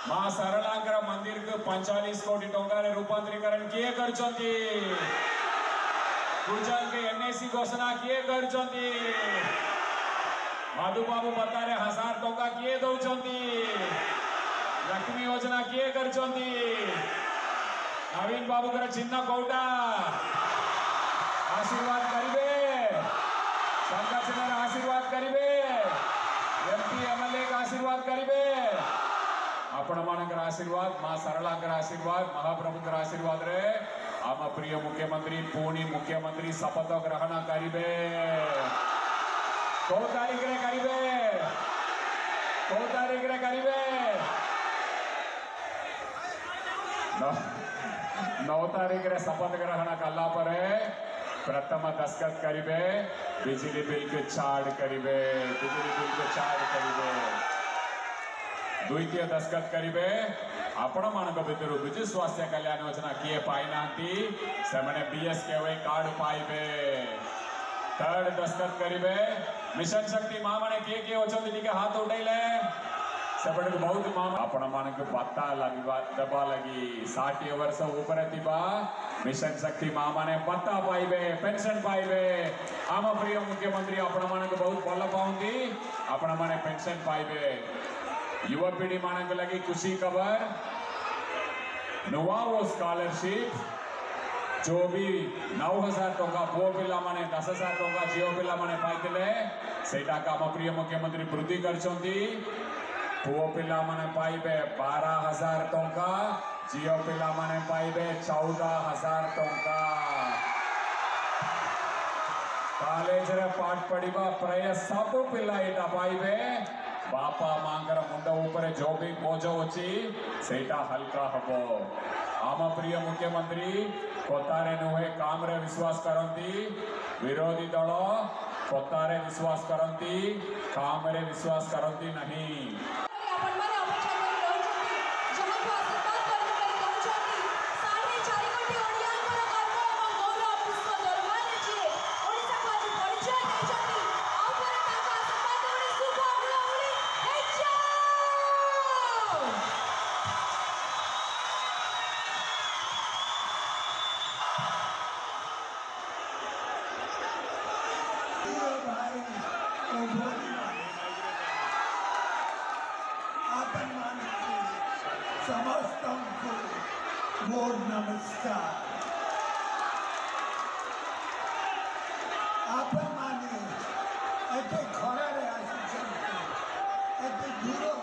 मां सरलांकर मंदिर को 45 कोटी टंकार रूपांतरीकरण किए करछंती गुजल के एनएसी घोषणा किए करछंती मधुबाबू बतारे 1000 टंका किए दउछंती लक्ष्मी योजना किए करछंती नवीन बाबू कर चिन्ह कोटा आशीर्वाद करिवे संघ आशीर्वाद करिवे एमपी एमएलए का आशीर्वाद करिवे आपण मानकर आशीर्वाद मां सरलांकर आशीर्वाद महाप्रभुकर आशीर्वाद रे आम प्रिय मुख्यमंत्री पुणी मुख्यमंत्री शपथ ग्रहण करिवे कौ तारीख रे करिवे 9 तारीख रे शपथ ग्रहण कला परे प्रथम दस्तखत करिवे बिजली बिल के छाड़ करिवे द्वितीय दस्तखत करिवे आपण मानक भितर विजु स्वास्थ्य कल्याण योजना किए पाई नांती से माने बीएसके कार्ड पाइबे थर्ड दस्तखत करिवे मिशन शक्ति मां माने के होचंदी टिके हाथ उठैले सेपटे बहुत मां आपण मानक पत्ता लगवा दबा लगी 60 वर्ष ऊपर थिबा मिशन शक्ति मां माने पत्ता पाइबे पेंशन पाइबे आम प्रिय मुख्यमंत्री आपण मानक बहुत भल पाउंदी आपण माने पेंशन पाइबे युवा पीढ़ी मानक लगी खुशी खबर नुआ वो स्कॉलरशिप जो भी 9000 टंका पुओ पिला माने 10000 टंका झियो पिला माने पाइतिले सेटा का आम प्रिय मुख्यमंत्री वृद्धि करछंती पुओ पिला माने पाइबे 12000 टंका झियो पिला माने पाइबे 14000 टंका कॉलेज रे पाठ पढ़िबा प्राय सब पिला एटा पाइबे बापा मांगर मुंड ऊपर जो भी बोझ अच्छी सेटा हल्का हबो आम प्रिय मुख्यमंत्री कोतारे नुहे काम रे विश्वास करंती विरोधी दल कोतारे विश्वास करंती काम रे विश्वास करंती नहीं समस्त मोर नमस्कार आपण माने एते खरा रे आसीछन एते दूर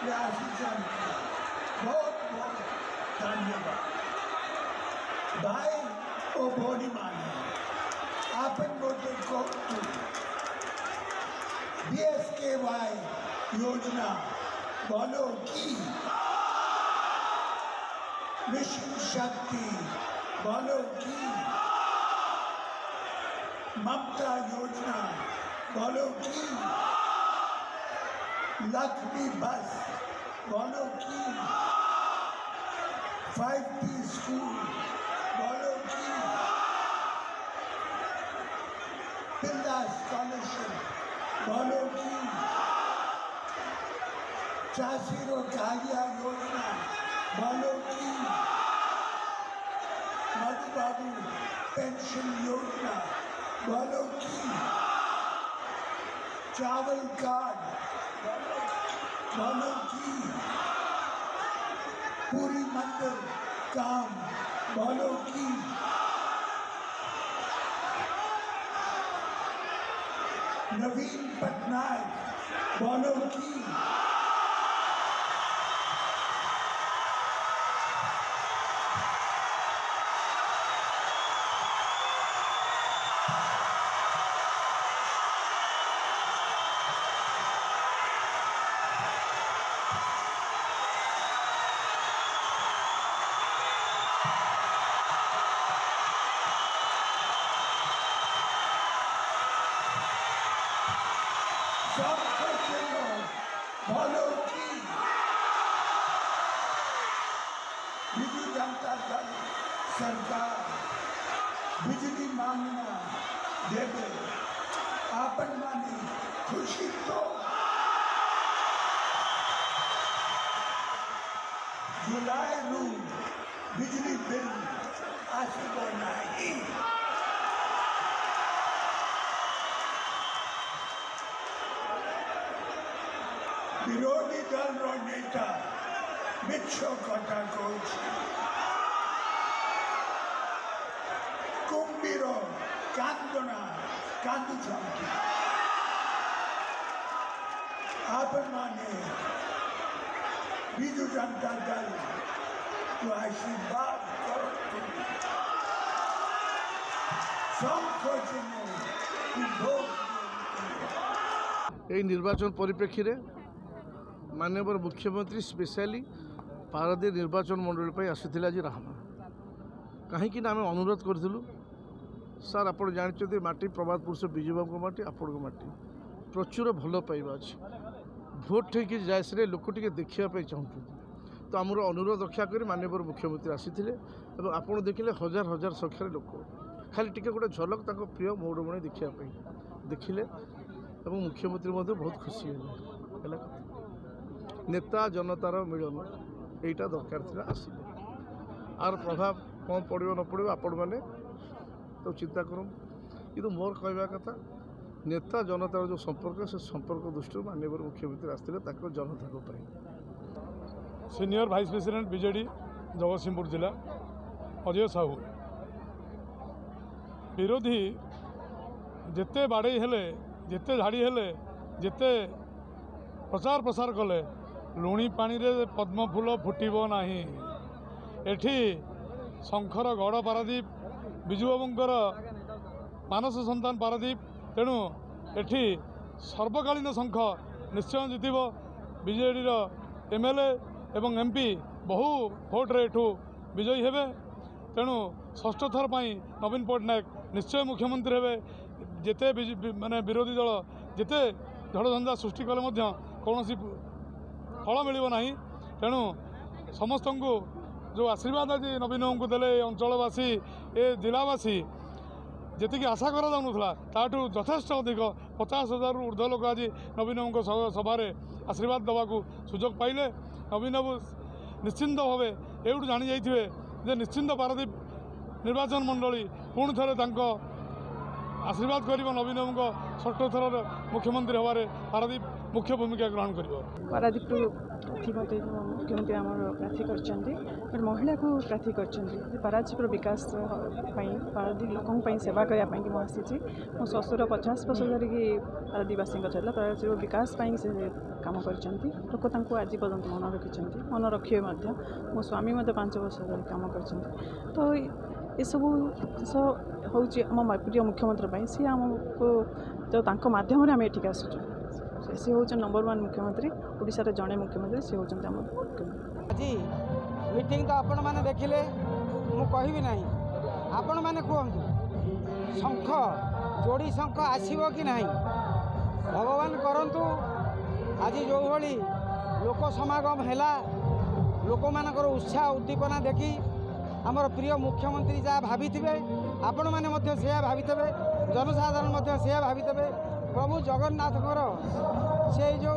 रे आसीछन बहुत बहुत धन्यवाद भाई ओ भोनी माने आपण गोटे को बीएसकेवाई योजना बोलो की मिशन शक्ति बोलो की ममता योजना बोलो की लक्ष्मी बस बोलो की 5T स्कूल बोलो की पिल्ला स्कॉलरशिप बोलो की चासीरो कालिया योजना बोलो की मधुबाबू पेंशन योजना बोलो की चावल कार्ड बोलो की पूरी मंदिर काम बोलो की नवीन पटनायक बोलो की बोलो की बिजू जनता दल सरकार बिजली मांगना देवे आपन मानी खुशी तो बिजली बिल आसब नहीं। विरोधी दल नेता मिछ कथा कौच कुंभीर कांदना कांदुचंती आपण माने बिजू जनता दल तो आशीर्वाद करते এই নির্বাচন পরিপ্রেক্ষীরে মাননীয় মুখ্যমন্ত্রী স্পেশালি পারাদীপ নির্বাচন মণ্ডলী পাই আসিଥିଲେ আজ রাহমা কাহিଁକି না আমি অনুরোধ করছিলু স্যার আপনার জাঁচান মাটি প্রবাদ পুরুষ বিজুবাবু মাটি আপনার মাটি প্রচুর ভাল পাইবা আছে ভোট ঠিক যায়সে লোক টিকে দেখা চাহুন তো আমার অনুরোধ রক্ষা করে মাননীয় মুখ্যমন্ত্রী আসিଥିଲେ এবং আপনার দেখলে হাজার হাজার সংখ্যার লোক খালি টিকে গোটে ঝলক তাঁর প্রিয় মৌরমণি দেখা দেখলে এবং মুখ্যমন্ত্রী মধ্যে বহুত খুশি হলে নেতা জনতার মিলন এইটা দরকার ଥିଲା আসলে আর প্রভাব কম পড়ব ন পড়ব আপন মানে তো চিন্তা করুন কিন্তু মোর কহবা কথা নেতা জনতার যে সম্পর্ক সে সম্পর্ক দৃষ্টি মাননীয় মুখ্যমন্ত্রী আসলে তাকে জনতা পাই সিনিয়র ভাইস প্রেসিডেন্ট বিজেডি জগତସିଂହପୁର जिला अजय साहू विरोधी जिते बाड़े हेले जिते झाड़ी हेले जिते प्रचार प्रसार कले लुणी पानी रे पद्म फूल फुटब नहीं एठी शंखर गड़ पारादीप विजुबाबूंकर मानस सन्तान पारादीप तेणु एठी सर्वकालीन शंख निश्चय जितब बीजेडी एमएलए एवं एमपी बहु भोट्रे एठू विजयी हेबे तेणु षष्ठ थर पर नवीन पट्टनायक निश्चय मुख्यमंत्री हेबे जेते माने विरोधी दल जेते झड़झंझा सृष्टि कले कौन फल मिल ना तेणु समस्त को जो आशीर्वाद आज नवीन को देले अंचलवासी ए जिलावासी जी आशा करा ताठू यथेष्ट अधिक 50,000 ऊर्ध्व लोक आज नवीन सभार आशीर्वाद देवाक सुजोग पाइले नवीन बाबू निश्चिंत भाव एवं जानी जाइए जे निश्चिंत पारादीप निर्वाचन मंडली पुणी थे आशीर्वाद कर नवीन बाबू षष्ठ थर मुख्यमंत्री हबारे पारादीप मुख्य भूमिका ग्रहण कर पारादीप मुख्यमंत्री आम प्रार्थी कर महिला को प्रार्थी कर पारादीप विकास पारादीप लोक सेवा करने की आसी मो ससुर 50 वर्ष धरिक आदिवासी चलता पारादीप विकास से काम कर लोक आज पर्यटन मन रखी मन रखिए मो स्वामी 5 वर्ष धरिक काम कर तो यू हूँ आम प्रिय मुख्यमंत्री सी आमको जो मध्यम आम एठिक आसुचु सी हूँ नंबर 1 मुख्यमंत्री ओडिशार जड़े मुख्यमंत्री सी हूँ आम आज मीटिंग तो आपण मैंने देखिले मु कहबी नहीं आपण मैंने कहतु शंख जोड़ी शंख आसब कि नहीं भगवान करंतु आज जो भली लोक समागम है लोक मानकर उत्साह उद्दीपना देखी आमर प्रिय मुख्यमंत्री जहाँ भावी आपण मैंने से भावी जनसाधारण से भावी प्रभु जगन्नाथकर से जो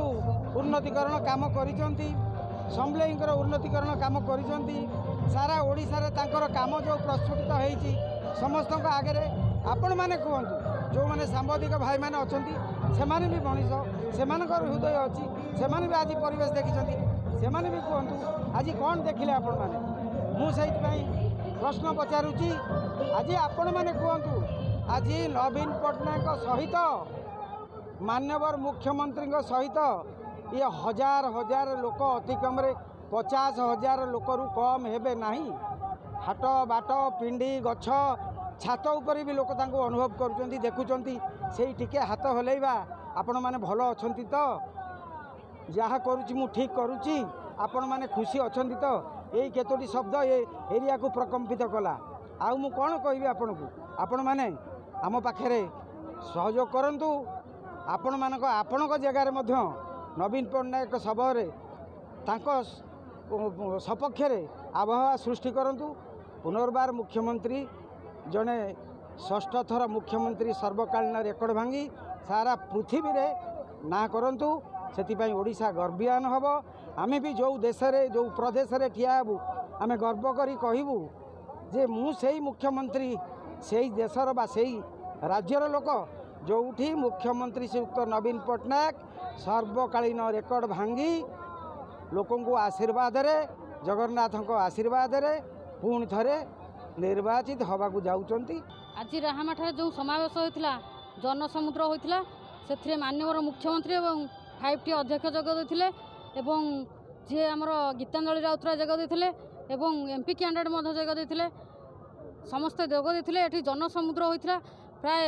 उन्नतिकरण काम करिसेंती समलेईंकर उन्नतिकरण काम करिसेंती सारा ओडिशा रे तांकर काम जो प्रस्फुटित होईची समस्त आगे आपण मैंने कहतु जो मैंने सांबादिक भाई मैंने अछंती सेमाने भी मनीष सेमानकर हृदय अच्छी सेमाने भी आज परिवेश देखिछंती सेमाने भी कहतु आज कौन देखिले आपण माने मुझे प्रश्न पचारुची आज आपण मैंने कहतु आज नवीन पट्टनायक सहित मान्यवर मुख्यमंत्री सहित ये हजार हजार लोक अति कम 50,000 लोक कम हेबे नहीं हाट बाट पिंडी गछ छात उपर भी लोक अनुभव करुँच देखुं से टिके हाथ हलैबा आपण मैंने भल अच्छा तो जहाँ करुँची मु ठीक करुँची आपण मैंने खुशी अच्छा तो यही केतोटी शब्द ये एरिया को प्रकम्पित कला आउ मु कौन कहबी आपण को आपण मैंने आम पाखे सहयोग करंतु आपण मानक आपणक जगार नवीन पट्टनायक सभा सपक्ष आबहावा सृष्टि करंतु पुनर्बार मुख्यमंत्री जड़े षष्ठ थर मुख्यमंत्री सर्वकालीन रेकर्ड भांगी सारा पृथ्वी रे ना करंतु सेतिपाई ओडिशा गर्वियान हब आमे भी जो देश रे जो प्रदेश रे ठिया हेबु आमे गर्व करी कहबू जे मु सेई मुख्यमंत्री सेई देशर बा सेई राज्यर लोक जोठी मुख्यमंत्री श्रीयुक्त नवीन पट्टनायक सर्वकालीन रेकर्ड भांगी लोक आशीर्वाद रे जगन्नाथ आशीर्वाद रे पुणी थरे निर्वाचित हवाकू जाउचंती। आज राहामाठारे जो समावेश होता जनसमुद्र होता से माननीय मुख्यमंत्री और 5T अध्यक्ष जगदेते एवं जी आमर गीतांजलि राउतराय जगदेते एवं MP कैंडिडेट जगदेते समस्ते जगदेते ये जनसमुद्र होता प्राय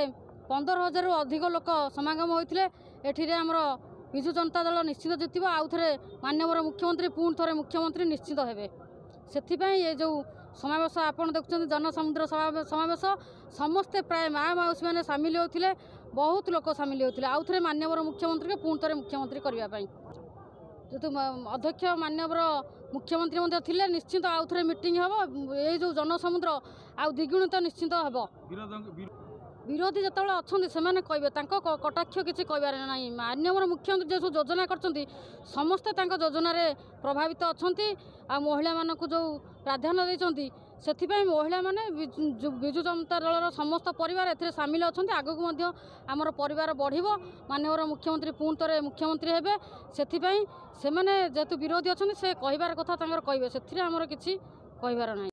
15,000 अधिक लोक समागम होते ये आमर विजु जनता दल निश्चित जितब आउ थे माननीय मुख्यमंत्री पुणी थे मुख्यमंत्री निश्चित हे से ये जो समावेश आपड़ देखुं जनसमुद्र समावेश समस्ते प्राय माँ मौसी मैंने सामिल होते बहुत लोक सामिल होते आउ थे माननीय मुख्यमंत्री को पुणी थे मुख्यमंत्री करने जेतु अध्यक्ष माननीय मुख्यमंत्री थे निश्चित आउ थे मीटिंग हम ये जो जनसमुद्र आउ द्विगुणित निश्चित हम विरोधी जो अच्छा से कहे कटाक्ष किसी कहबार ना माननीय मुख्यमंत्री जो योजना कर समस्ते योजन प्रभावित अच्छा आ महिला मानक जो प्राधान्य देते से महिला माने विजु जनता दल समस्त परिवार ए सामिल अच्छा आगक आमर परिवार बढ़ माननीय मुख्यमंत्री पुणी थे मुख्यमंत्री हे से जेहेतु विरोधी अच्छा से कहबार कथा कहे से आमर किसी कहबार ना।